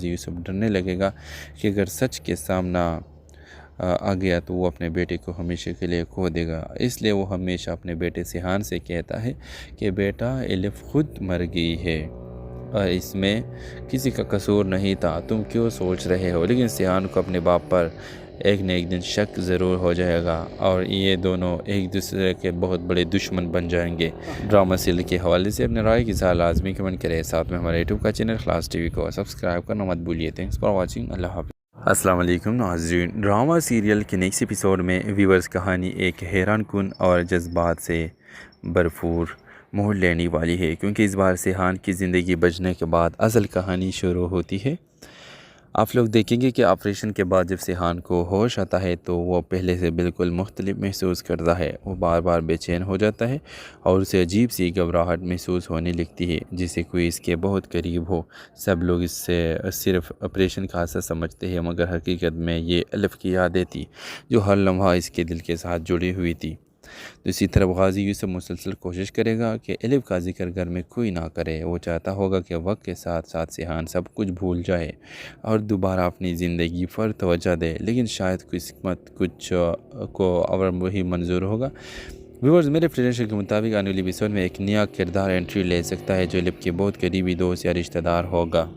یوسف ڈرنے لگے گا کہ اگر سچ کے سامنا آ گیا تو وہ اپنے بیٹے کو ہمیشہ کے لیے کھو دے گا۔ اس لیے وہ ہمیشہ اپنے بیٹے سیحان سے کہتا ہے کہ بیٹا الف خود مر گئی ہے اور اس میں کسی کا قصور نہیں تھا، تم کیوں سوچ رہے ہو؟ لیکن سیحان کو اپنے باپ پر ایک نہ ایک دن شک ضرور ہو جائے گا اور یہ دونوں ایک دوسرے کے بہت بڑے دشمن بن جائیں گے۔ ڈرامہ سیریل کے حوالے سے اپنے رائے کی اظہار لازمی کمنٹ کریں، ساتھ میں ہمارے یوٹیوب کا چینل خلاص ٹی وی کو سبسکرائب کرنا مت بھولیے۔ تھینکس فار واچنگ، اللہ حافظ۔ السلام علیکم ناظرین، ڈرامہ سیریل کے نیکسٹ ایپیسوڈ میں ویورز کہانی ایک حیران کن اور جذبات سے بھرپور موڑ لینے والی ہے، کیونکہ اس بار سیحان کی زندگی بچنے کے بعد اصل کہانی شروع ہوتی ہے۔ آپ لوگ دیکھیں گے کہ آپریشن کے بعد جب سیحان کو ہوش آتا ہے تو وہ پہلے سے بالکل مختلف محسوس کرتا ہے۔ وہ بار بار بے چین ہو جاتا ہے اور اسے عجیب سی گھبراہٹ محسوس ہونے لگتی ہے، جسے کوئی اس کے بہت قریب ہو۔ سب لوگ اس سے صرف آپریشن کا حادثہ سمجھتے ہیں، مگر حقیقت میں یہ الف کی یادیں تھی جو ہر لمحہ اس کے دل کے ساتھ جڑی ہوئی تھی۔ دوسری طرف غازی یوسف مسلسل کوشش کرے گا کہ الف کا ذکر گھر میں کوئی نہ کرے۔ وہ چاہتا ہوگا کہ وقت کے ساتھ ساتھ سیحان سب کچھ بھول جائے اور دوبارہ اپنی زندگی پر توجہ دے، لیکن شاید قسمت کچھ کو اور وہی منظور ہوگا۔ ویورز، میرے پریڈکشن کے مطابق آنے والی ایپیسوڈ میں ایک نیا کردار انٹری لے سکتا ہے جو الف کے بہت قریبی دوست یا رشتہ دار ہوگا۔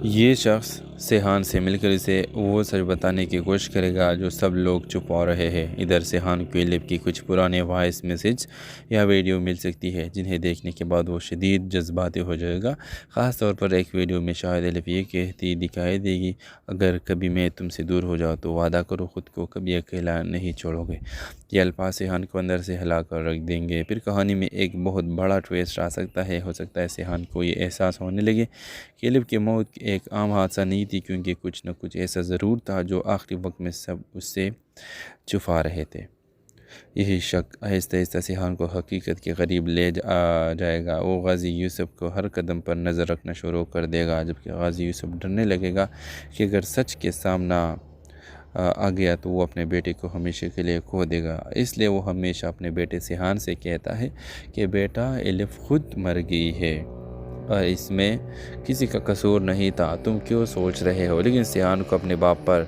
یہ شخص سیحان سے مل کر اسے وہ سچ بتانے کی کوشش کرے گا جو سب لوگ چھپا رہے ہیں۔ ادھر سیحان کو الف کی کچھ پرانے وائس میسج یا ویڈیو مل سکتی ہے جنہیں دیکھنے کے بعد وہ شدید جذباتی ہو جائے گا۔ خاص طور پر ایک ویڈیو میں شاید الف یہ کہتی دکھائی دے گی، اگر کبھی میں تم سے دور ہو جاؤں تو وعدہ کرو خود کو کبھی اکیلا نہیں چھوڑو گے۔ یہ الفاظ سیحان کو اندر سے ہلا کر رکھ دیں گے۔ پھر کہانی میں ایک بہت بڑا ٹویسٹ آ سکتا ہے۔ ہو سکتا ہے سیحان کو یہ احساس ہونے لگے کہ الف کی موت ایک عام حادثہ نہیں تھی، کیونکہ کچھ نہ کچھ ایسا ضرور تھا جو آخری وقت میں سب اس سے چھپا رہے تھے۔ یہی شک آہستہ آہستہ سیحان کو حقیقت کے قریب لے جائے گا۔ وہ غازی یوسف کو ہر قدم پر نظر رکھنا شروع کر دے گا، جبکہ غازی یوسف ڈرنے لگے گا کہ اگر سچ کے سامنا آ گیا تو وہ اپنے بیٹے کو ہمیشہ کے لیے کھو دے گا۔ اس لیے وہ ہمیشہ اپنے بیٹے سیحان سے کہتا ہے کہ بیٹا الف خود مر گئی ہے اور اس میں کسی کا قصور نہیں تھا، تم کیوں سوچ رہے ہو؟ لیکن سیحان کو اپنے باپ پر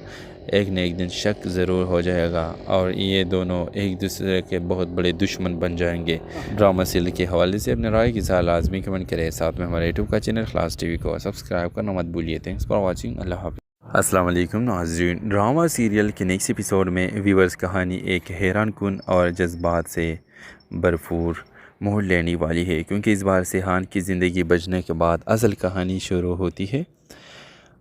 ایک نہ ایک دن شک ضرور ہو جائے گا اور یہ دونوں ایک دوسرے کے بہت بڑے دشمن بن جائیں گے۔ ڈرامہ سیریل کے حوالے سے اپنے رائے کی اظہار لازمی کمنٹ کریں، ساتھ میں ہمارے یوٹیوب کا چینل خلاص ٹی وی کو سبسکرائب کرنا مت بھولیے۔ تھینکس فار واچنگ، اللہ حافظ۔ السلام علیکم ناظرین، ڈرامہ سیریل کے نیکسٹ ایپیسوڈ میں ویورز کہانی ایک حیران کن اور جذبات سے بھرپور موڑ لینے والی ہے، کیونکہ اس بار سیحان کی زندگی بچنے کے بعد اصل کہانی شروع ہوتی ہے۔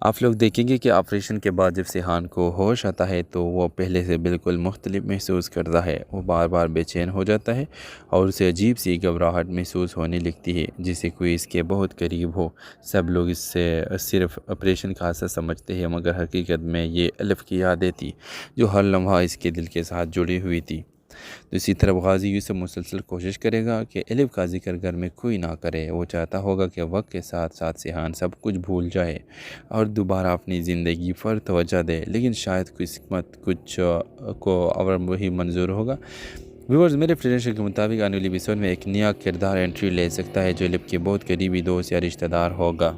آپ لوگ دیکھیں گے کہ آپریشن کے بعد جب سیحان کو ہوش آتا ہے تو وہ پہلے سے بالکل مختلف محسوس کرتا ہے۔ وہ بار بار بے چین ہو جاتا ہے اور اسے عجیب سی گھبراہٹ محسوس ہونے لگتی ہے، جسے کوئی اس کے بہت قریب ہو۔ سب لوگ اس سے صرف آپریشن کا حادثہ سمجھتے ہیں، مگر حقیقت میں یہ الف کی یادیں تھی جو ہر لمحہ اس کے دل کے ساتھ جڑی ہوئی تھی۔ دوسری طرف غازی یوسف مسلسل کوشش کرے گا کہ الف کا ذکر گھر میں کوئی نہ کرے۔ وہ چاہتا ہوگا کہ وقت کے ساتھ ساتھ سیحان سب کچھ بھول جائے اور دوبارہ اپنی زندگی پر توجہ دے، لیکن شاید قسمت کچھ کو اور وہی منظور ہوگا۔ ویورز، میرے پریڈکشن کے مطابق آنے والی ایپیسوڈ میں ایک نیا کردار انٹری لے سکتا ہے جو الف کے بہت قریبی دوست یا رشتہ دار ہوگا۔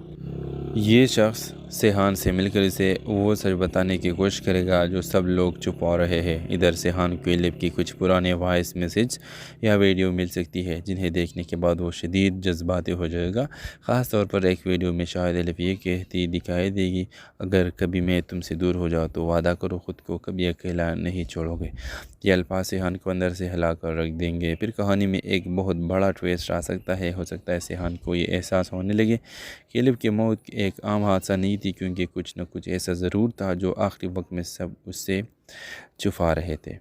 یہ شخص سیحان سے مل کر اسے وہ سچ بتانے کی کوشش کرے گا جو سب لوگ چھپا رہے ہیں۔ ادھر سیحان کو الف کی کچھ پرانے وائس میسج یا ویڈیو مل سکتی ہے جنہیں دیکھنے کے بعد وہ شدید جذباتی ہو جائے گا۔ خاص طور پر ایک ویڈیو میں شاید الف یہ کہتی دکھائی دے گی، اگر کبھی میں تم سے دور ہو جاؤں تو وعدہ کرو خود کو کبھی اکیلا نہیں چھوڑو گے۔ یہ الفاظ سیحان کو اندر سے ہلا کر رکھ دیں گے۔ پھر کہانی میں ایک بہت بڑا ٹویسٹ آ سکتا ہے۔ ہو سکتا ہے سیحان کو یہ احساس ہونے لگے کہ الف کی موت ایک عام حادثہ نہیں تھی، کیونکہ کچھ نہ کچھ ایسا ضرور تھا جو آخری وقت میں سب اس سے چھپا رہے تھے۔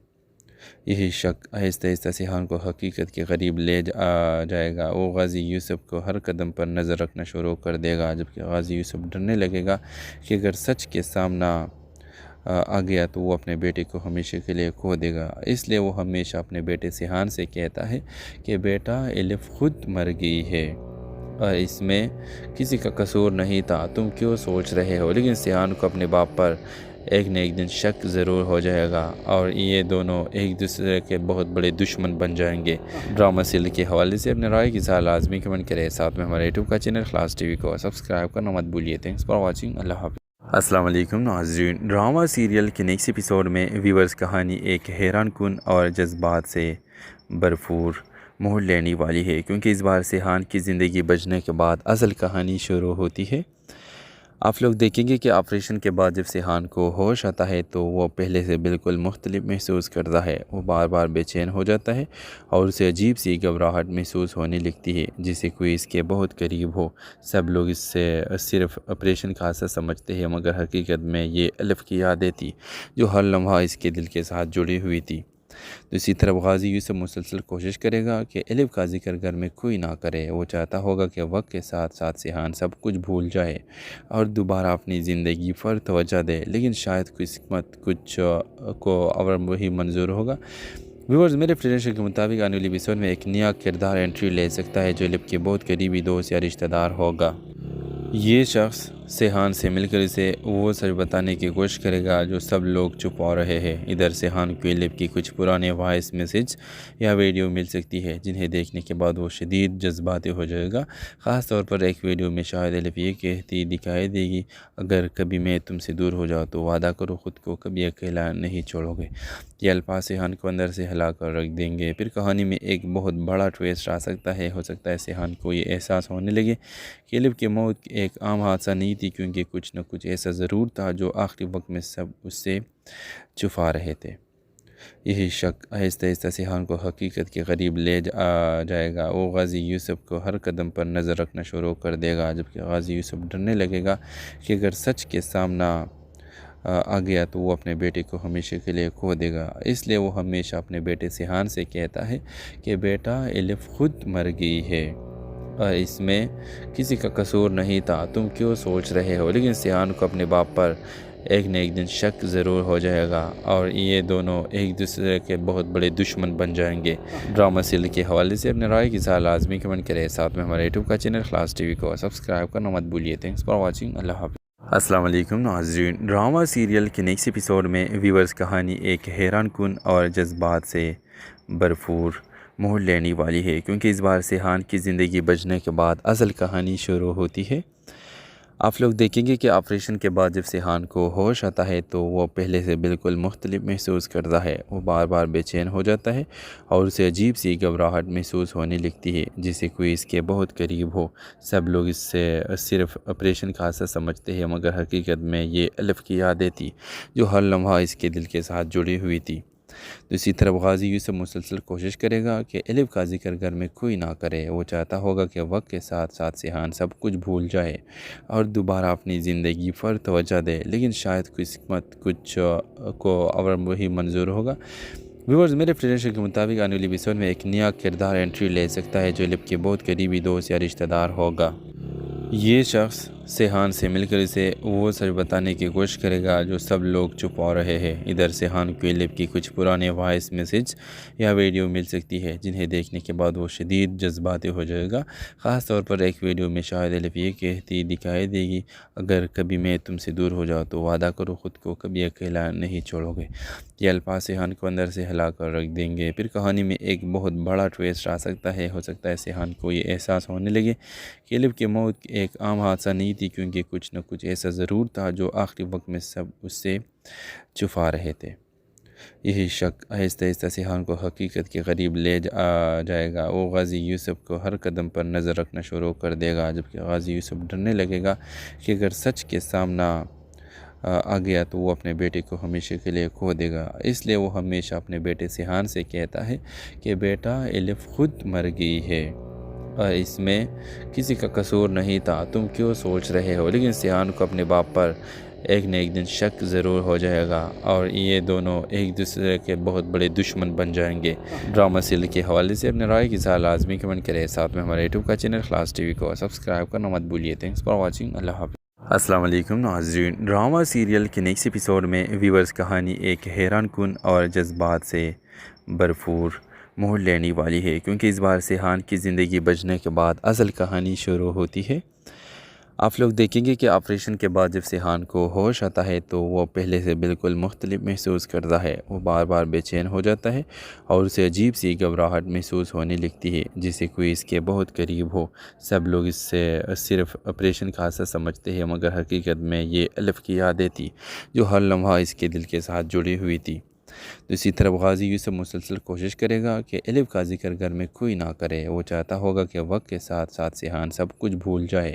یہی شک آہستہ آہستہ سیحان کو حقیقت کے قریب لے جائے گا۔ وہ غازی یوسف کو ہر قدم پر نظر رکھنا شروع کر دے گا، جبکہ غازی یوسف ڈرنے لگے گا کہ اگر سچ کے سامنا آ گیا تو وہ اپنے بیٹے کو ہمیشہ کے لیے کھو دے گا۔ اس لیے وہ ہمیشہ اپنے بیٹے سیحان سے کہتا ہے کہ بیٹا الف خود مر گئی ہے اور اس میں کسی کا قصور نہیں تھا، تم کیوں سوچ رہے ہو؟ لیکن سیحان کو اپنے باپ پر ایک نہ ایک دن شک ضرور ہو جائے گا اور یہ دونوں ایک دوسرے کے بہت بڑے دشمن بن جائیں گے۔ ڈرامہ سیریل کے حوالے سے اپنے رائے کی اظہار لازمی کمنٹ کریں، ساتھ میں ہمارے یوٹیوب کا چینل خلاص ٹی وی کو سبسکرائب کرنا مت بھولیے۔ تھینکس فار واچنگ، اللہ حافظ۔ السلام علیکم ناظرین، ڈرامہ سیریل کے نیکسٹ ایپیسوڈ میں ویورز کہانی ایک حیران کن اور جذبات سے بھرپور موڑ لینے والی ہے، کیونکہ اس بار سیحان کی زندگی بچنے کے بعد اصل کہانی شروع ہوتی ہے۔ آپ لوگ دیکھیں گے کہ آپریشن کے بعد جب سیحان کو ہوش آتا ہے تو وہ پہلے سے بالکل مختلف محسوس کرتا ہے۔ وہ بار بار بے چین ہو جاتا ہے اور اسے عجیب سی گھبراہٹ محسوس ہونے لگتی ہے، جسے کوئی اس کے بہت قریب ہو۔ سب لوگ اس سے صرف آپریشن کا حادثہ سمجھتے ہیں، مگر حقیقت میں یہ الف کی یادیں تھی جو ہر لمحہ اس کے دل کے ساتھ جڑی ہوئی تھی۔ دوسری طرف غازی یوسف مسلسل کوشش کرے گا کہ الف کا ذکر گھر میں کوئی نہ کرے۔ وہ چاہتا ہوگا کہ وقت کے ساتھ ساتھ سیحان سب کچھ بھول جائے اور دوبارہ اپنی زندگی پر توجہ دے، لیکن شاید قسمت کچھ کو اور وہی منظور ہوگا۔ ویورز، میرے پریڈکشن کے مطابق آنے والی ایپیسوڈ میں ایک نیا کردار انٹری لے سکتا ہے جو الف کے بہت قریبی دوست یا رشتہ دار ہوگا۔ یہ شخص سیحان سے مل کر اسے وہ سچ بتانے کی کوشش کرے گا جو سب لوگ چھپا رہے ہیں۔ ادھر سیحان کو الف کی کچھ پرانے وائس میسج یا ویڈیو مل سکتی ہے جنہیں دیکھنے کے بعد وہ شدید جذباتی ہو جائے گا۔ خاص طور پر ایک ویڈیو میں شاید الف یہ کہتی دکھائی دے گی، اگر کبھی میں تم سے دور ہو جاؤں تو وعدہ کرو خود کو کبھی اکیلا نہیں چھوڑو گے۔ یہ الفاظ سیحان کو اندر سے ہلا کر رکھ دیں گے۔ پھر کہانی میں ایک بہت بڑا ٹویسٹ آ سکتا ہے۔ ہو سکتا ہے سیحان کو یہ احساس ہونے لگے کہ الف کی موت ایک عام حادثہ نہیں تھی، کیونکہ کچھ نہ کچھ ایسا ضرور تھا جو آخری وقت میں سب اس سے چھپا رہے تھے۔ یہی شک آہستہ آہستہ سیحان کو حقیقت کے قریب لے جائے گا۔ وہ غازی یوسف کو ہر قدم پر نظر رکھنا شروع کر دے گا، جبکہ غازی یوسف ڈرنے لگے گا کہ اگر سچ کے سامنا آ گیا تو وہ اپنے بیٹے کو ہمیشہ کے لیے کھو دے گا۔ اس لیے وہ ہمیشہ اپنے بیٹے سیحان سے کہتا ہے کہ بیٹا، الف خود مر گئی ہے اور اس میں کسی کا قصور نہیں تھا، تم کیوں سوچ رہے ہو؟ لیکن سیحان کو اپنے باپ پر ایک نہ ایک دن شک ضرور ہو جائے گا اور یہ دونوں ایک دوسرے کے بہت بڑے دشمن بن جائیں گے۔ ڈرامہ سیریل کے حوالے سے اپنے رائے کی اظہار لازمی کمنٹ کریں۔ ساتھ میں ہمارے یوٹیوب کا چینل خلاص ٹی وی کو سبسکرائب کرنا مت بھولیے۔ Thanks for watching. اللہ حافظ۔ السلام علیکم ناظرین، ڈرامہ سیریل کے نیکسٹ ایپیسوڈ میں ویورز کہانی ایک حیران کن اور جذبات سے بھرپور موڑ لینے والی ہے، کیونکہ اس بار سیحان کی زندگی بچنے کے بعد اصل کہانی شروع ہوتی ہے۔ آپ لوگ دیکھیں گے کہ آپریشن کے بعد جب سیحان کو ہوش آتا ہے تو وہ پہلے سے بالکل مختلف محسوس کرتا ہے۔ وہ بار بار بے چین ہو جاتا ہے اور اسے عجیب سی گھبراہٹ محسوس ہونے لگتی ہے، جسے کوئی اس کے بہت قریب ہو۔ سب لوگ اس سے صرف آپریشن کا حادثہ سمجھتے ہیں، مگر حقیقت میں یہ الف کی یادیں تھی جو ہر لمحہ اس کے دل کے ساتھ جڑی ہوئی تھی۔ دوسری طرف غازی یوسف مسلسل کوشش کرے گا کہ الف کا ذکر گھر میں کوئی نہ کرے۔ وہ چاہتا ہوگا کہ وقت کے ساتھ ساتھ سیحان سب کچھ بھول جائے اور دوبارہ اپنی زندگی پر توجہ دے، لیکن شاید قسمت کچھ کو اور وہی منظور ہوگا۔ ویورز، میرے پریڈکشن کے مطابق آنے والی ایپیسوڈ میں ایک نیا کردار انٹری لے سکتا ہے جو الف کے بہت قریبی دوست یا رشتہ دار ہوگا۔ یہ شخص سیحان سے مل کر اسے وہ سچ بتانے کی کوشش کرے گا جو سب لوگ چھپا رہے ہیں۔ ادھر سیحان کو الف کی کچھ پرانے وائس میسج یا ویڈیو مل سکتی ہے جنہیں دیکھنے کے بعد وہ شدید جذباتی ہو جائے گا۔ خاص طور پر ایک ویڈیو میں شاید الف یہ کہتی دکھائی دے گی، اگر کبھی میں تم سے دور ہو جاؤں تو وعدہ کرو خود کو کبھی اکیلا نہیں چھوڑو گے۔ یہ الفاظ سیحان کو اندر سے ہلا کر رکھ دیں گے۔ پھر کہانی میں ایک بہت بڑا ٹویسٹ آ سکتا ہے۔ ہو سکتا ہے سیحان کو یہ احساس ہونے لگے کہ الف کی موت ایک عام حادثہ نہیں تھی، کیونکہ کچھ نہ کچھ ایسا ضرور تھا جو آخری وقت میں سب اس سے چھپا رہے تھے۔ یہی شک آہستہ آہستہ سیحان کو حقیقت کے قریب لے جائے گا۔ وہ غازی یوسف کو ہر قدم پر نظر رکھنا شروع کر دے گا، جبکہ غازی یوسف ڈرنے لگے گا کہ اگر سچ کے سامنا آ گیا تو وہ اپنے بیٹے کو ہمیشہ کے لیے کھو دے گا۔ اس لیے وہ ہمیشہ اپنے بیٹے سیحان سے کہتا ہے کہ بیٹا، الف خود مر گئی ہے اور اس میں کسی کا قصور نہیں تھا، تم کیوں سوچ رہے ہو؟ لیکن سیحان کو اپنے باپ پر ایک نہ ایک دن شک ضرور ہو جائے گا اور یہ دونوں ایک دوسرے کے بہت بڑے دشمن بن جائیں گے۔ ڈرامہ سیریل کے حوالے سے اپنے رائے کی اظہار لازمی کمنٹ کریں۔ ساتھ میں ہمارے یوٹیوب کا چینل خلاص ٹی وی کو سبسکرائب کرنا مت بھولیے۔ Thanks for watching. اللہ حافظ۔ السلام علیکم ناظرین، ڈرامہ سیریل کے نیکسٹ ایپیسوڈ میں ویورز کہانی ایک حیران کن اور جذبات سے بھرپور موڑ لینے والی ہے، کیونکہ اس بار سیحان کی زندگی بچنے کے بعد اصل کہانی شروع ہوتی ہے۔ آپ لوگ دیکھیں گے کہ آپریشن کے بعد جب سیحان کو ہوش آتا ہے تو وہ پہلے سے بالکل مختلف محسوس کرتا ہے، وہ بار بار بے چین ہو جاتا ہے اور اسے عجیب سی گھبراہٹ محسوس ہونے لگتی ہے، جسے کوئی اس کے بہت قریب ہو۔ سب لوگ اس سے صرف آپریشن کا حادثہ سمجھتے ہیں، مگر حقیقت میں یہ الف کی یادیں تھی جو ہر لمحہ اس کے دل کے ساتھ جڑی ہوئی تھی۔ دوسری طرف غازی یوسف مسلسل کوشش کرے گا کہ الف کا ذکر گھر میں کوئی نہ کرے۔ وہ چاہتا ہوگا کہ وقت کے ساتھ ساتھ سیحان سب کچھ بھول جائے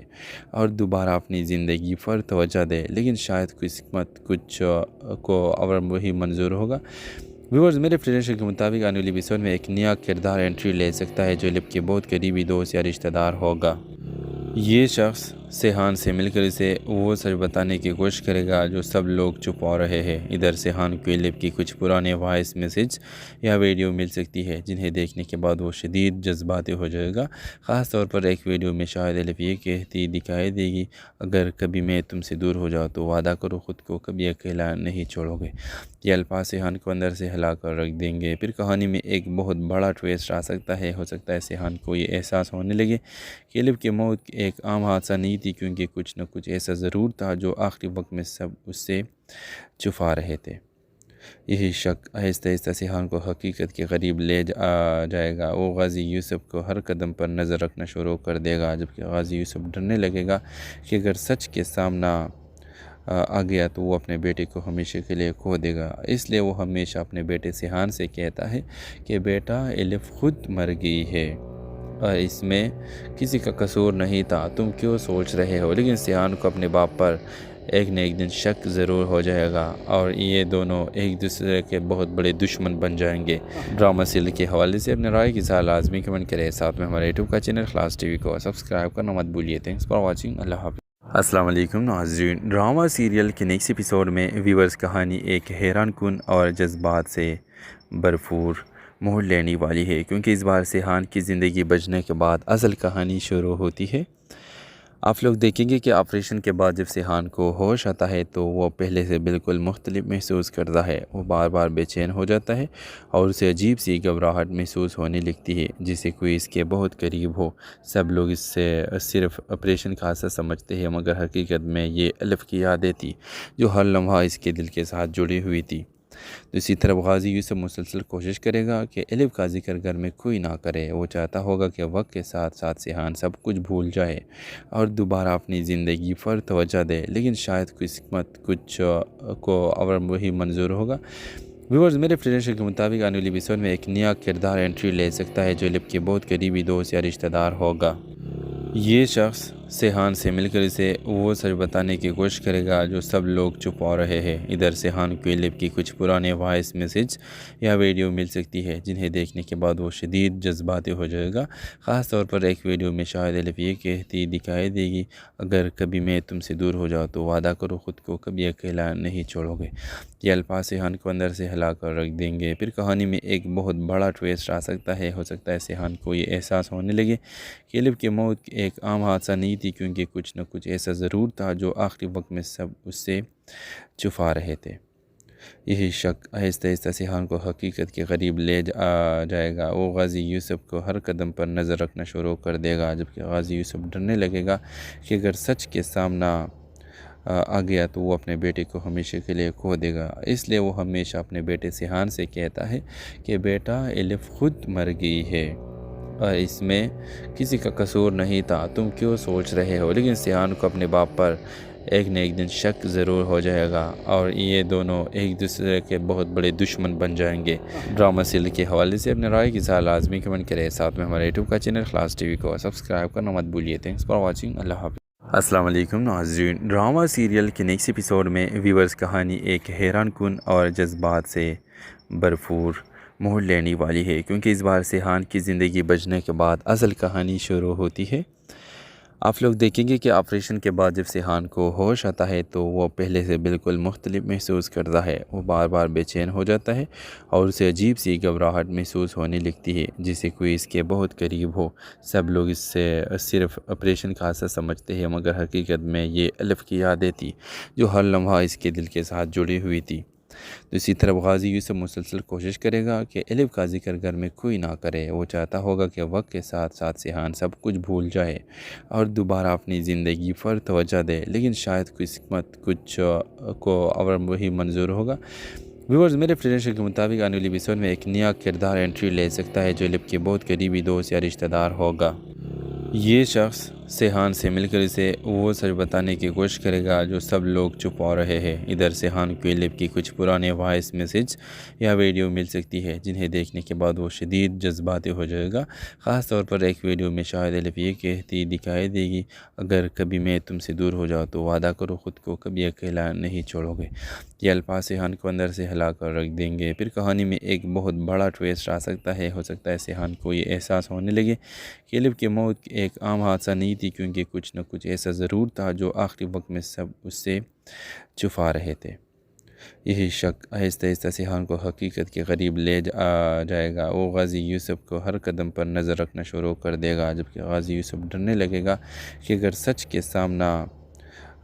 اور دوبارہ اپنی زندگی پر توجہ دے، لیکن شاید قسمت کچھ کو اور وہی منظور ہوگا۔ ویورز، میرے پریڈکشن کے مطابق آنے والی ایپیسوڈ میں ایک نیا کردار انٹری لے سکتا ہے جو الف کے بہت قریبی دوست یا رشتہ دار ہوگا۔ یہ شخص سیحان سے مل کر اسے وہ سچ بتانے کی کوشش کرے گا جو سب لوگ چھپا رہے ہیں۔ ادھر سیحان کو الف کی کچھ پرانے وائس میسج یا ویڈیو مل سکتی ہے جنہیں دیکھنے کے بعد وہ شدید جذباتی ہو جائے گا۔ خاص طور پر ایک ویڈیو میں شاید الف یہ کہتی دکھائی دے گی، اگر کبھی میں تم سے دور ہو جاؤں تو وعدہ کرو خود کو کبھی اکیلا نہیں چھوڑو گے۔ یہ الفاظ سیحان کو اندر سے ہلا کر رکھ دیں گے۔ پھر کہانی میں ایک بہت بڑا ٹویسٹ آ سکتا ہے۔ ہو سکتا ہے سیحان کو یہ احساس ہونے لگے کہ الف کی موت ایک عام حادثہ نہیں تھی، کیونکہ کچھ نہ کچھ ایسا ضرور تھا جو آخری وقت میں سب اس سے چھپا رہے تھے۔ یہی شک آہستہ آہستہ سیحان کو حقیقت کے قریب لے جائے گا۔ وہ غازی یوسف کو ہر قدم پر نظر رکھنا شروع کر دے گا، جبکہ غازی یوسف ڈرنے لگے گا کہ اگر سچ کے سامنا آ گیا تو وہ اپنے بیٹے کو ہمیشہ کے لیے کھو دے گا۔ اس لیے وہ ہمیشہ اپنے بیٹے سیحان سے کہتا ہے کہ بیٹا، الف خود مر گئی ہے اور اس میں کسی کا قصور نہیں تھا، تم کیوں سوچ رہے ہو؟ لیکن سیحان کو اپنے باپ پر ایک نہ ایک دن شک ضرور ہو جائے گا اور یہ دونوں ایک دوسرے کے بہت بڑے دشمن بن جائیں گے۔ ڈرامہ سیریل کے حوالے سے اپنے رائے کی اظہار لازمی کمنٹ کریں، ساتھ میں ہمارے یوٹیوب کا چینل خلاص ٹی وی کو سبسکرائب کرنا مت بھولیے۔ Thanks for watching. اللہ حافظ۔ السلام علیکم ناظرین، ڈرامہ سیریل کے نیکسٹ ایپیسوڈ میں ویورز کہانی ایک حیران کن اور جذبات سے بھرپور موڑ لینے والی ہے، کیونکہ اس بار سیحان کی زندگی بچنے کے بعد اصل کہانی شروع ہوتی ہے۔ آپ لوگ دیکھیں گے کہ آپریشن کے بعد جب سیحان کو ہوش آتا ہے تو وہ پہلے سے بالکل مختلف محسوس کرتا ہے، وہ بار بار بے چین ہو جاتا ہے اور اسے عجیب سی گھبراہٹ محسوس ہونے لگتی ہے، جسے کوئی اس کے بہت قریب ہو۔ سب لوگ اس سے صرف آپریشن کا حادثہ سمجھتے ہیں، مگر حقیقت میں یہ الف کی یادیں تھی جو ہر لمحہ اس کے دل کے ساتھ جڑی ہوئی تھی۔ دوسری طرف غازی یوسف مسلسل کوشش کرے گا کہ الف کا ذکر گھر میں کوئی نہ کرے۔ وہ چاہتا ہوگا کہ وقت کے ساتھ ساتھ سیحان سب کچھ بھول جائے اور دوبارہ اپنی زندگی پر توجہ دے، لیکن شاید قسمت کچھ کو اور وہی منظور ہوگا۔ ویورز، میرے پریڈکشن کے مطابق آنے والی ایپیسوڈ میں ایک نیا کردار انٹری لے سکتا ہے جو الف کے بہت قریبی دوست یا رشتہ دار ہوگا۔ یہ شخص سیحان سے مل کر اسے وہ سچ بتانے کی کوشش کرے گا جو سب لوگ چھپا رہے ہیں۔ ادھر سیحان کو الف کی کچھ پرانے وائس میسج یا ویڈیو مل سکتی ہے جنہیں دیکھنے کے بعد وہ شدید جذباتی ہو جائے گا۔ خاص طور پر ایک ویڈیو میں شاید الف یہ کہتی دکھائی دے گی، اگر کبھی میں تم سے دور ہو جاؤں تو وعدہ کرو خود کو کبھی اکیلا نہیں چھوڑو گے۔ یہ الفاظ سیحان کو اندر سے ہلا کر رکھ دیں گے۔ پھر کہانی میں ایک بہت بڑا ٹویسٹ آ سکتا ہے۔ ہو سکتا ہے سیحان کو یہ احساس ہونے لگے کہ الف کی موت ایک عام حادثہ نہیں تھی، کیونکہ کچھ نہ کچھ ایسا ضرور تھا جو آخری وقت میں سب اس سے چھپا رہے تھے۔ یہی شک آہستہ آہستہ سیحان کو حقیقت کے قریب لے جائے گا۔ وہ غازی یوسف کو ہر قدم پر نظر رکھنا شروع کر دے گا، جبکہ غازی یوسف ڈرنے لگے گا کہ اگر سچ کے سامنا آ گیا تو وہ اپنے بیٹے کو ہمیشہ کے لیے کھو دے گا۔ اس لیے وہ ہمیشہ اپنے بیٹے سیحان سے کہتا ہے کہ بیٹا، الف خود مر گئی ہے اور اس میں کسی کا قصور نہیں تھا، تم کیوں سوچ رہے ہو؟ لیکن سیحان کو اپنے باپ پر ایک نہ ایک دن شک ضرور ہو جائے گا اور یہ دونوں ایک دوسرے کے بہت بڑے دشمن بن جائیں گے۔ ڈرامہ سیریل کے حوالے سے اپنے رائے کی اظہار لازمی کمنٹ کریں، ساتھ میں ہمارے یوٹیوب کا چینل خلاص ٹی وی کو سبسکرائب کرنا مت بھولیے۔ Thanks for watching. اللہ حافظ۔ السلام علیکم ناظرین، ڈرامہ سیریل کے نیکسٹ ایپیسوڈ میں ویورز کہانی ایک حیران کن اور جذبات سے بھرپور موڑ لینے والی ہے، کیونکہ اس بار سیحان کی زندگی بچنے کے بعد اصل کہانی شروع ہوتی ہے۔ آپ لوگ دیکھیں گے کہ آپریشن کے بعد جب سیحان کو ہوش آتا ہے تو وہ پہلے سے بالکل مختلف محسوس کرتا ہے، وہ بار بار بے چین ہو جاتا ہے اور اسے عجیب سی گھبراہٹ محسوس ہونے لگتی ہے، جسے کوئی اس کے بہت قریب ہو۔ سب لوگ اس سے صرف آپریشن کا حادثہ سمجھتے ہیں، مگر حقیقت میں یہ الف کی یادیں تھی جو ہر لمحہ اس کے دل کے ساتھ جڑی ہوئی تھی۔ تو اسی طرح غازی یوسف مسلسل کوشش کرے گا کہ الف کا ذکر گھر میں کوئی نہ کرے۔ وہ چاہتا ہوگا کہ وقت کے ساتھ ساتھ سیحان سب کچھ بھول جائے اور دوبارہ اپنی زندگی پر توجہ دے، لیکن شاید قسمت کچھ کو اور وہی منظور ہوگا۔ ویورز، میرے پریڈکشن کے مطابق آنے والی ایپیسوڈ میں ایک نیا کردار انٹری لے سکتا ہے جو الف کے بہت قریبی دوست یا رشتہ دار ہوگا۔ یہ شخص سیحان سے مل کر اسے وہ سچ بتانے کی کوشش کرے گا جو سب لوگ چھپا رہے ہیں۔ ادھر سیحان کو الف کی کچھ پرانے وائس میسج یا ویڈیو مل سکتی ہے جنہیں دیکھنے کے بعد وہ شدید جذباتی ہو جائے گا۔ خاص طور پر ایک ویڈیو میں شاید الف یہ کہتی دکھائی دے گی، اگر کبھی میں تم سے دور ہو جاؤں تو وعدہ کرو خود کو کبھی اکیلا نہیں چھوڑو گے۔ یہ الفاظ سیحان کو اندر سے ہلا کر رکھ دیں گے۔ پھر کہانی میں ایک بہت بڑا ٹویسٹ آ سکتا ہے۔ ہو سکتا ہے سیحان کو یہ احساس ہونے لگے کہ الف کی موت ایک عام حادثہ نہیں تھی، کیونکہ کچھ نہ کچھ ایسا ضرور تھا جو آخری وقت میں سب اس سے چھپا رہے تھے۔ یہی شک آہستہ آہستہ سیحان کو حقیقت کے قریب لے جائے گا۔ وہ غازی یوسف کو ہر قدم پر نظر رکھنا شروع کر دے گا، جبکہ غازی یوسف ڈرنے لگے گا کہ اگر سچ کے سامنا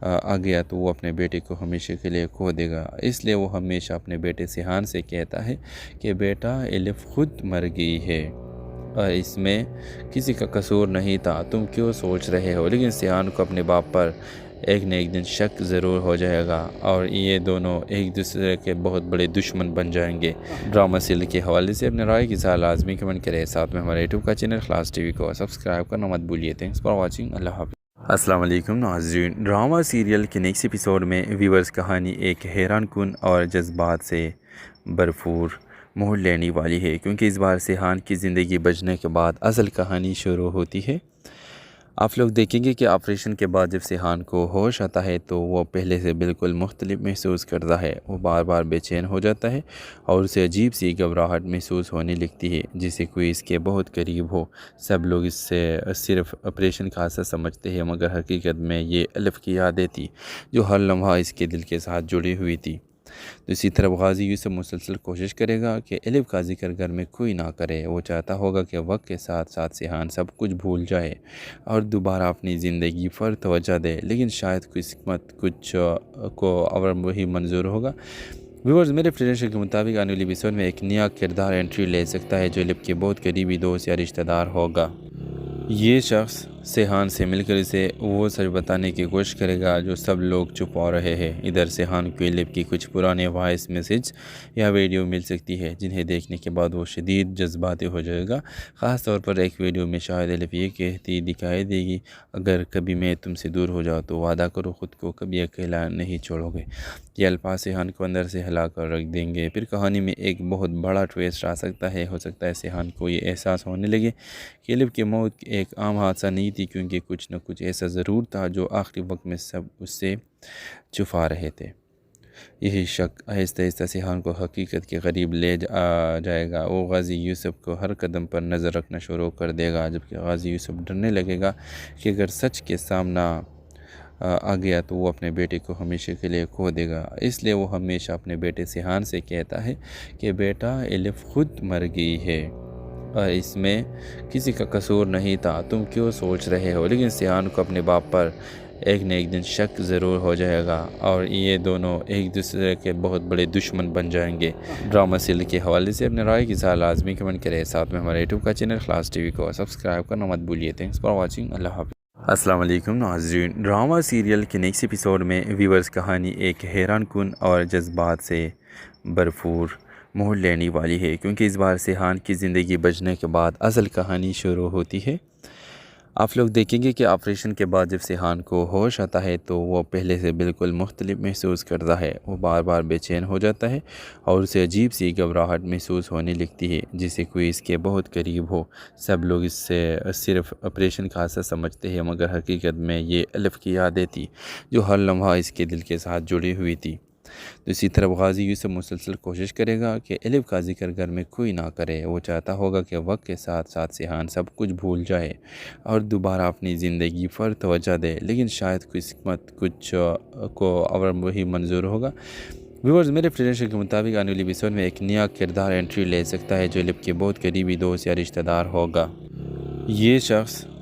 آ گیا تو وہ اپنے بیٹے کو ہمیشہ کے لیے کھو دے گا۔ اس لیے وہ ہمیشہ اپنے بیٹے سیحان سے کہتا ہے کہ بیٹا، الف خود مر گئی ہے اور اس میں کسی کا قصور نہیں تھا، تم کیوں سوچ رہے ہو؟ لیکن سیحان کو اپنے باپ پر ایک نہ ایک دن شک ضرور ہو جائے گا اور یہ دونوں ایک دوسرے کے بہت بڑے دشمن بن جائیں گے۔ ڈرامہ سیریل کے حوالے سے اپنے رائے کی اظہار لازمی کمنٹ کریں۔ ساتھ میں ہمارے یوٹیوب کا چینل خلاص ٹی وی کو سبسکرائب کرنا مت بھولیے۔ Thanks for watching. اللہ حافظ۔ السلام علیکم ناظرین، ڈرامہ سیریل کے نیکسٹ ایپیسوڈ میں ویورز کہانی ایک حیران کن اور جذبات سے بھرپور موڑ لینے والی ہے، کیونکہ اس بار سیحان کی زندگی بچنے کے بعد اصل کہانی شروع ہوتی ہے۔ آپ لوگ دیکھیں گے کہ آپریشن کے بعد جب سیحان کو ہوش آتا ہے تو وہ پہلے سے بالکل مختلف محسوس کرتا ہے۔ وہ بار بار بے چین ہو جاتا ہے اور اسے عجیب سی گھبراہٹ محسوس ہونے لگتی ہے، جسے کوئی اس کے بہت قریب ہو۔ سب لوگ اس سے صرف آپریشن کا حادثہ سمجھتے ہیں، مگر حقیقت میں یہ الف کی یادیں تھی جو ہر لمحہ اس کے دل کے ساتھ جڑی ہوئی تھی۔ تو اسی طرح غازی یوسف مسلسل کوشش کرے گا کہ الف کا ذکر گھر میں کوئی نہ کرے۔ وہ چاہتا ہوگا کہ وقت کے ساتھ ساتھ سیحان سب کچھ بھول جائے اور دوبارہ اپنی زندگی پر توجہ دے، لیکن شاید قسمت کچھ کو اور وہی منظور ہوگا۔ ویورز، میرے پریڈکشن کے مطابق آنے والی ایپیسوڈ میں ایک نیا کردار انٹری لے سکتا ہے جو الف کے بہت قریبی دوست یا رشتہ دار ہوگا۔ یہ شخص سیحان سے مل کر اسے وہ سچ بتانے کی کوشش کرے گا جو سب لوگ چھپا رہے ہیں۔ ادھر سیحان کو الف کی کچھ پرانے وائس میسج یا ویڈیو مل سکتی ہے جنہیں دیکھنے کے بعد وہ شدید جذباتی ہو جائے گا۔ خاص طور پر ایک ویڈیو میں شاید الف یہ کہتی دکھائی دے گی، اگر کبھی میں تم سے دور ہو جاؤں تو وعدہ کرو خود کو کبھی اکیلا نہیں چھوڑو گے۔ یہ الفاظ سیحان کو اندر سے ہلا کر رکھ دیں گے۔ پھر کہانی میں ایک بہت بڑا ٹویسٹ آ سکتا ہے۔ ہو سکتا ہے سیحان کو یہ احساس ہونے لگے کہ الف کی موت ایک عام حادثہ نہیں تھی، کیونکہ کچھ نہ کچھ ایسا ضرور تھا جو آخری وقت میں سب اس سے چھپا رہے تھے۔ یہی شک آہستہ آہستہ سیحان کو حقیقت کے قریب لے جائے گا۔ وہ غازی یوسف کو ہر قدم پر نظر رکھنا شروع کر دے گا، جبکہ غازی یوسف ڈرنے لگے گا کہ اگر سچ کے سامنا آ گیا تو وہ اپنے بیٹے کو ہمیشہ کے لیے کھو دے گا۔ اس لیے وہ ہمیشہ اپنے بیٹے سیحان سے کہتا ہے کہ بیٹا، الف خود مر گئی ہے اور اس میں کسی کا قصور نہیں تھا، تم کیوں سوچ رہے ہو؟ لیکن سیحان کو اپنے باپ پر ایک نہ ایک دن شک ضرور ہو جائے گا اور یہ دونوں ایک دوسرے کے بہت بڑے دشمن بن جائیں گے۔ ڈرامہ سیریل کے حوالے سے اپنے رائے کی اظہار لازمی کمنٹ کریں۔ ساتھ میں ہمارے یوٹیوب کا چینل خلاص ٹی وی کو سبسکرائب کرنا مت بھولیے۔ Thanks for watching. اللہ حافظ۔ السلام علیکم ناظرین، ڈرامہ سیریل کے نیکسٹ ایپیسوڈ میں ویورز کہانی ایک حیران کن اور جذبات سے بھرپور موڑ لینے والی ہے، کیونکہ اس بار سیحان کی زندگی بچنے کے بعد اصل کہانی شروع ہوتی ہے۔ آپ لوگ دیکھیں گے کہ آپریشن کے بعد جب سیحان کو ہوش آتا ہے تو وہ پہلے سے بالکل مختلف محسوس کرتا ہے۔ وہ بار بار بے چین ہو جاتا ہے اور اسے عجیب سی گھبراہٹ محسوس ہونے لگتی ہے، جسے کوئی اس کے بہت قریب ہو۔ سب لوگ اس سے صرف آپریشن کا حادثہ سمجھتے ہیں، مگر حقیقت میں یہ الف کی یادیں تھی جو ہر لمحہ اس کے دل کے ساتھ جڑی ہوئی تھی۔ تو اسی طرح غازی یوسف مسلسل کوشش کرے گا کہ الف کا ذکر گھر میں کوئی نہ کرے۔ وہ چاہتا ہوگا کہ وقت کے ساتھ ساتھ سیحان سب کچھ بھول جائے اور دوبارہ اپنی زندگی پر توجہ دے، لیکن شاید قسمت کچھ کو اور وہی منظور ہوگا۔ ویورز، میرے پریڈکشن کے مطابق آنے والی ایپیسوڈ میں ایک نیا کردار انٹری لے سکتا ہے جو الف کے بہت قریبی دوست یا رشتہ دار ہوگا۔ یہ شخص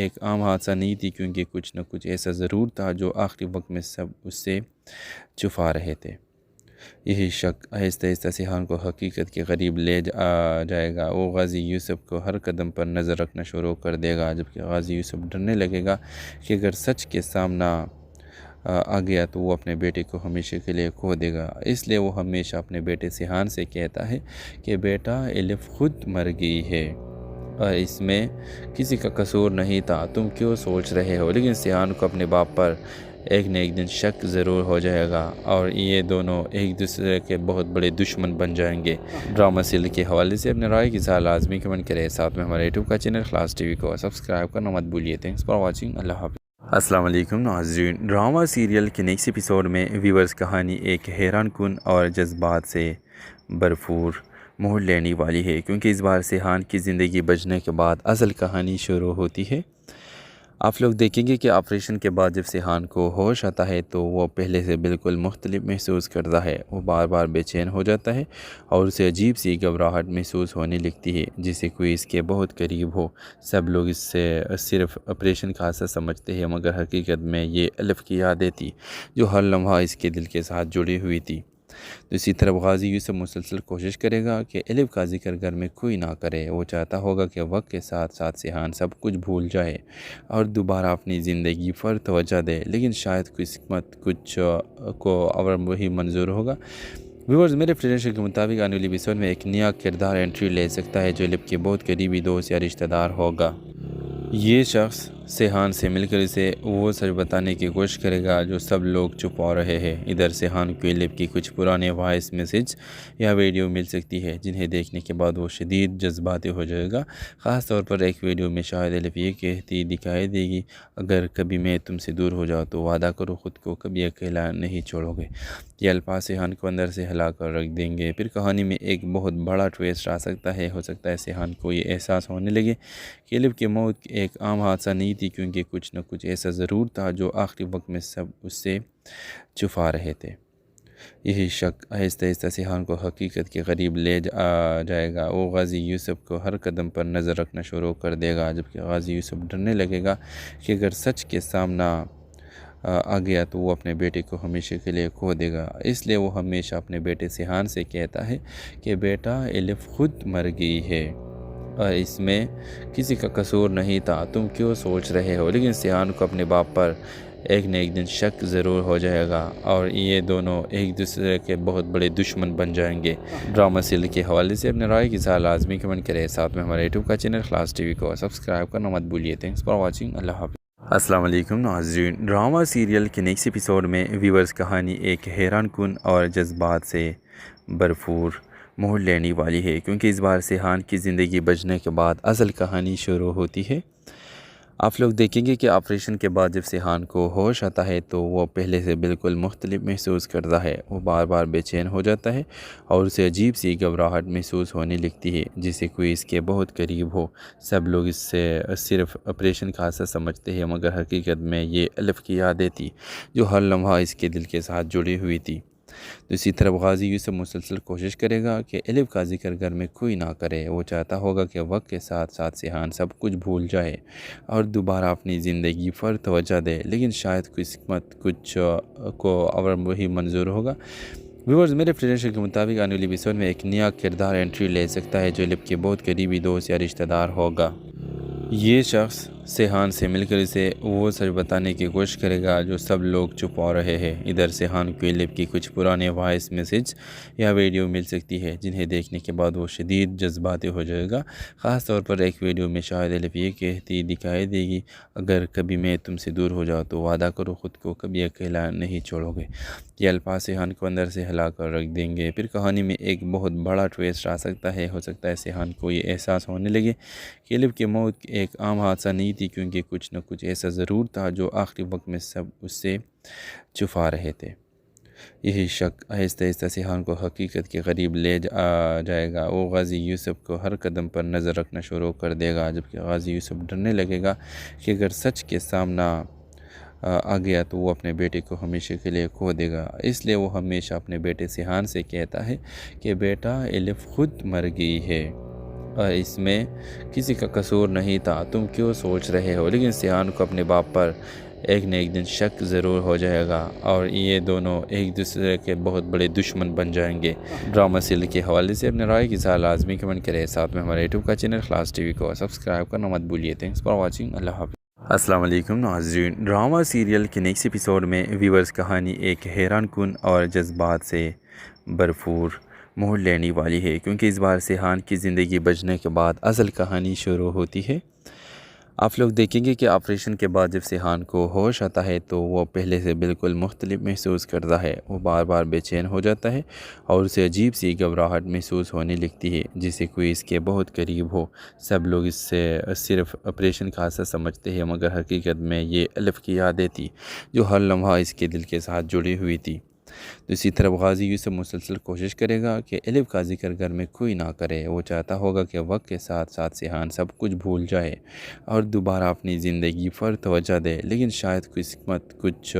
ایک عام حادثہ نہیں تھی، کیونکہ کچھ نہ کچھ ایسا ضرور تھا جو آخری وقت میں سب اس سے چھپا رہے تھے۔ یہی شک آہستہ آہستہ سیحان کو حقیقت کے قریب لے جائے گا۔ وہ غازی یوسف کو ہر قدم پر نظر رکھنا شروع کر دے گا، جبکہ غازی یوسف ڈرنے لگے گا کہ اگر سچ کے سامنا آ گیا تو وہ اپنے بیٹے کو ہمیشہ کے لیے کھو دے گا۔ اس لیے وہ ہمیشہ اپنے بیٹے سیحان سے کہتا ہے کہ بیٹا، الف خود مر گئی ہے اور اس میں کسی کا قصور نہیں تھا، تم کیوں سوچ رہے ہو؟ لیکن سیحان کو اپنے باپ پر ایک نہ ایک دن شک ضرور ہو جائے گا اور یہ دونوں ایک دوسرے کے بہت بڑے دشمن بن جائیں گے۔ ڈرامہ سیریل کے حوالے سے اپنے رائے کی اظہار لازمی کمنٹ کریں، ساتھ میں ہمارے یوٹیوب کا چینل خلاص ٹی وی کو سبسکرائب کرنا مت بھولیے۔ Thanks for watching. اللہ حافظ۔ السلام علیکم ناظرین، ڈرامہ سیریل کے نیکسٹ ایپیسوڈ میں ویورز کہانی ایک حیران کن اور جذبات سے بھرپور موڑ لینے والی ہے، کیونکہ اس بار سیحان کی زندگی بچنے کے بعد اصل کہانی شروع ہوتی ہے۔ آپ لوگ دیکھیں گے کہ آپریشن کے بعد جب سیحان کو ہوش آتا ہے تو وہ پہلے سے بالکل مختلف محسوس کرتا ہے۔ وہ بار بار بے چین ہو جاتا ہے اور اسے عجیب سی گھبراہٹ محسوس ہونے لگتی ہے، جسے کوئی اس کے بہت قریب ہو۔ سب لوگ اس سے صرف آپریشن کا حادثہ سمجھتے ہیں، مگر حقیقت میں یہ الف کی یادیں تھی جو ہر لمحہ اس کے دل کے ساتھ جڑی ہوئی تھی۔ دوسری طرف غازی یوسف مسلسل کوشش کرے گا کہ الف کا ذکر گھر میں کوئی نہ کرے۔ وہ چاہتا ہوگا کہ وقت کے ساتھ ساتھ سیحان سب کچھ بھول جائے اور دوبارہ اپنی زندگی پر توجہ دے، لیکن شاید قسمت کچھ کو اور وہی منظور ہوگا۔ ویورز، میرے پریڈکشن کے مطابق آنے والی ایپیسوڈ میں ایک نیا کردار انٹری لے سکتا ہے جو الف کے بہت قریبی دوست یا رشتہ دار ہوگا۔ یہ شخص سیحان سے مل کر اسے وہ سچ بتانے کی کوشش کرے گا جو سب لوگ چھپا رہے ہیں۔ ادھر سیحان کو الف کی کچھ پرانے وائس میسج یا ویڈیو مل سکتی ہے، جنہیں دیکھنے کے بعد وہ شدید جذباتی ہو جائے گا۔ خاص طور پر ایک ویڈیو میں شاید الف یہ کہتی دکھائی دے گی، اگر کبھی میں تم سے دور ہو جاؤں تو وعدہ کرو خود کو کبھی اکیلا نہیں چھوڑو گے۔ یہ الفاظ سیحان کو اندر سے ہلا کر رکھ دیں گے۔ پھر کہانی میں ایک بہت بڑا ٹویسٹ آ سکتا ہے۔ ہو سکتا ہے سیحان کو یہ احساس ہونے لگے کہ الف کی موت ایک عام حادثہ نہیں تھی، کیونکہ کچھ نہ کچھ ایسا ضرور تھا جو آخری وقت میں سب اس سے چھپا رہے تھے۔ یہی شک آہستہ آہستہ سیحان کو حقیقت کے قریب لے جائے گا۔ وہ غازی یوسف کو ہر قدم پر نظر رکھنا شروع کر دے گا، جبکہ غازی یوسف ڈرنے لگے گا کہ اگر سچ کے سامنا آ گیا تو وہ اپنے بیٹے کو ہمیشہ کے لیے کھو دے گا۔ اس لیے وہ ہمیشہ اپنے بیٹے سیحان سے کہتا ہے کہ بیٹا، الف خود مر گئی ہے اور اس میں کسی کا قصور نہیں تھا، تم کیوں سوچ رہے ہو؟ لیکن سیحان کو اپنے باپ پر ایک نہ ایک دن شک ضرور ہو جائے گا اور یہ دونوں ایک دوسرے کے بہت بڑے دشمن بن جائیں گے۔ ڈرامہ سیریل کے حوالے سے اپنے رائے کی اظہار لازمی کمنٹ کریں، ساتھ میں ہمارے یوٹیوب کا چینل خلاص ٹی وی کو سبسکرائب کرنا مت بھولیے۔ Thanks for watching. اللہ حافظ۔ السلام علیکم ناظرین، ڈرامہ سیریل کے نیکسٹ ایپیسوڈ میں ویورز کہانی ایک حیران کن اور جذبات سے بھرپور موڑ لینے والی ہے، کیونکہ اس بار سیحان کی زندگی بچنے کے بعد اصل کہانی شروع ہوتی ہے۔ آپ لوگ دیکھیں گے کہ آپریشن کے بعد جب سیحان کو ہوش آتا ہے تو وہ پہلے سے بالکل مختلف محسوس کرتا ہے۔ وہ بار بار بے چین ہو جاتا ہے اور اسے عجیب سی گھبراہٹ محسوس ہونے لگتی ہے، جسے کوئی اس کے بہت قریب ہو۔ سب لوگ اس سے صرف آپریشن کا حادثہ سمجھتے ہیں، مگر حقیقت میں یہ الف کی یادیں تھی جو ہر لمحہ اس کے دل کے ساتھ جڑی ہوئی تھی۔ دوسری طرف غازی یوسف مسلسل کوشش کرے گا کہ الف کا ذکر گھر میں کوئی نہ کرے۔ وہ چاہتا ہوگا کہ وقت کے ساتھ ساتھ سیحان سب کچھ بھول جائے اور دوبارہ اپنی زندگی پر توجہ دے، لیکن شاید قسمت کچھ کو اور وہی منظور ہوگا۔ ویورز، میرے پریڈکشن کے مطابق آنے والی ایپیسوڈ میں ایک نیا کردار انٹری لے سکتا ہے جو الف کے بہت قریبی دوست یا رشتہ دار ہوگا۔ یہ شخص سیحان سے مل کر اسے وہ سچ بتانے کی کوشش کرے گا جو سب لوگ چھپا رہے ہیں۔ ادھر سیحان کو الف کی کچھ پرانے وائس میسج یا ویڈیو مل سکتی ہے، جنہیں دیکھنے کے بعد وہ شدید جذباتی ہو جائے گا۔ خاص طور پر ایک ویڈیو میں شاید الف یہ کہتی دکھائی دے گی، اگر کبھی میں تم سے دور ہو جاؤں تو وعدہ کرو خود کو کبھی اکیلا نہیں چھوڑو گے۔ یہ الفاظ سیحان کو اندر سے ہلا کر رکھ دیں گے۔ پھر کہانی میں ایک بہت بڑا ٹویسٹ آ سکتا ہے۔ ہو سکتا ہے سیحان کو یہ احساس ہونے لگے کہ الف کی موت ایک عام حادثہ نہیں تھی، کیونکہ کچھ نہ کچھ ایسا ضرور تھا جو آخری وقت میں سب اس سے چھپا رہے تھے۔ یہی شک آہستہ آہستہ سیحان کو حقیقت کے قریب لے جائے گا۔ وہ غازی یوسف کو ہر قدم پر نظر رکھنا شروع کر دے گا، جبکہ غازی یوسف ڈرنے لگے گا کہ اگر سچ کے سامنا آ گیا تو وہ اپنے بیٹے کو ہمیشہ کے لیے کھو دے گا۔ اس لیے وہ ہمیشہ اپنے بیٹے سیحان سے کہتا ہے کہ بیٹا، الف خود مر گئی ہے اس میں کسی کا قصور نہیں تھا، تم کیوں سوچ رہے ہو؟ لیکن سیحان کو اپنے باپ پر ایک نہ ایک دن شک ضرور ہو جائے گا اور یہ دونوں ایک دوسرے کے بہت بڑے دشمن بن جائیں گے۔ ڈرامہ سیریل کے حوالے سے اپنے رائے کی اظہار لازمی کمنٹ کریں، ساتھ میں ہمارے یوٹیوب کا چینل خلاص ٹی وی کو سبسکرائب کرنا مت بھولیے۔ تھینکس فار واچنگ، اللہ حافظ۔ السلام علیکم ناظرین، ڈرامہ سیریل کے نیکسٹ ایپیسوڈ میں ویورز کہانی ایک حیران کن اور جذبات سے بھرپور موڑ لینے والی ہے، کیونکہ اس بار سیحان کی زندگی بچنے کے بعد اصل کہانی شروع ہوتی ہے۔ آپ لوگ دیکھیں گے کہ آپریشن کے بعد جب سیحان کو ہوش آتا ہے تو وہ پہلے سے بالکل مختلف محسوس کرتا ہے، وہ بار بار بے چین ہو جاتا ہے اور اسے عجیب سی گھبراہٹ محسوس ہونے لگتی ہے، جسے کوئی اس کے بہت قریب ہو۔ سب لوگ اس سے صرف آپریشن کا حادثہ سمجھتے ہیں، مگر حقیقت میں یہ الف کی یادیں تھی جو ہر لمحہ اس کے دل کے ساتھ جڑی ہوئی تھی۔ دوسری طرف غازی یوسف مسلسل کوشش کرے گا کہ الف کا ذکر گھر میں کوئی نہ کرے۔ وہ چاہتا ہوگا کہ وقت کے ساتھ ساتھ سیحان سب کچھ بھول جائے اور دوبارہ اپنی زندگی پر توجہ دے، لیکن شاید قسمت کچھ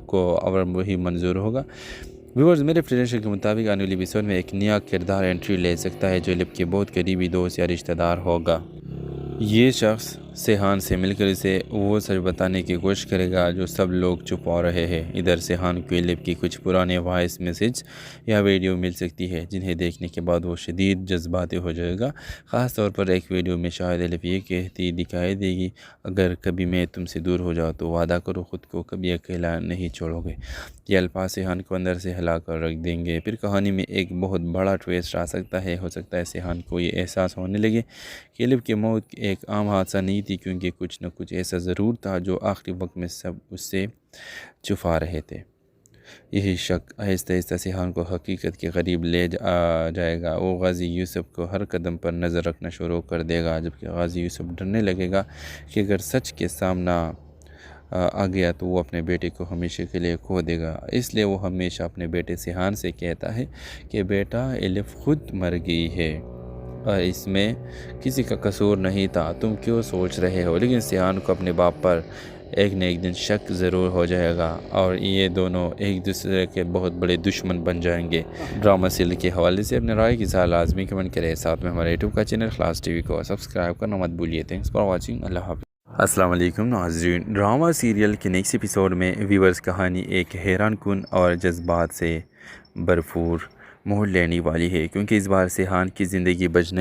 کو اور وہی منظور ہوگا۔ ویورز، میرے پریڈکشن کے مطابق آنے والی ایپیسوڈ میں ایک نیا کردار انٹری لے سکتا ہے جو الف کے بہت قریبی دوست یا رشتہ دار ہوگا۔ یہ شخص سیحان سے مل کر اسے وہ سچ بتانے کی کوشش کرے گا جو سب لوگ چھپا رہے ہیں۔ ادھر سیحان کو الف کی کچھ پرانے وائس میسج یا ویڈیو مل سکتی ہے جنہیں دیکھنے کے بعد وہ شدید جذباتی ہو جائے گا۔ خاص طور پر ایک ویڈیو میں شاید الف یہ کہتی دکھائی دے گی، اگر کبھی میں تم سے دور ہو جاؤں تو وعدہ کرو خود کو کبھی اکیلا نہیں چھوڑو گے۔ یہ الفاظ سیحان کو اندر سے ہلا کر رکھ دیں گے۔ پھر کہانی میں ایک بہت بڑا ٹویسٹ آ سکتا ہے۔ ہو سکتا ہے سیحان کو یہ احساس ہونے لگے کہ الف کی موت ایک عام حادثہ نہیں تھی، کیونکہ کچھ نہ کچھ ایسا ضرور تھا جو آخری وقت میں سب اس سے چھپا رہے تھے۔ یہی شک آہستہ آہستہ سیحان کو حقیقت کے قریب لے جائے گا۔ وہ غازی یوسف کو ہر قدم پر نظر رکھنا شروع کر دے گا، جبکہ غازی یوسف ڈرنے لگے گا کہ اگر سچ کے سامنا آ گیا تو وہ اپنے بیٹے کو ہمیشہ کے لیے کھو دے گا۔ اس لیے وہ ہمیشہ اپنے بیٹے سیحان سے کہتا ہے کہ بیٹا، الف خود مر گئی ہے اور اس میں کسی کا قصور نہیں تھا، تم کیوں سوچ رہے ہو؟ لیکن سیحان کو اپنے باپ پر ایک نہ ایک دن شک ضرور ہو جائے گا اور یہ دونوں ایک دوسرے کے بہت بڑے دشمن بن جائیں گے۔ ڈرامہ سیریل کے حوالے سے اپنے رائے کی اظہار لازمی کمنٹ کریں، ساتھ میں ہمارے یوٹیوب کا چینل خلاص ٹی وی کو سبسکرائب کرنا مت بھولیے۔ تھینکس فار واچنگ، اللہ حافظ۔ السلام علیکم ناظرین، ڈرامہ سیریل کے نیکسٹ ایپیسوڈ میں ویورز کہانی ایک حیران کن اور جذبات سے بھرپور موڑ لینے والی ہے، کیونکہ اس بار سیحان کی زندگی بچنے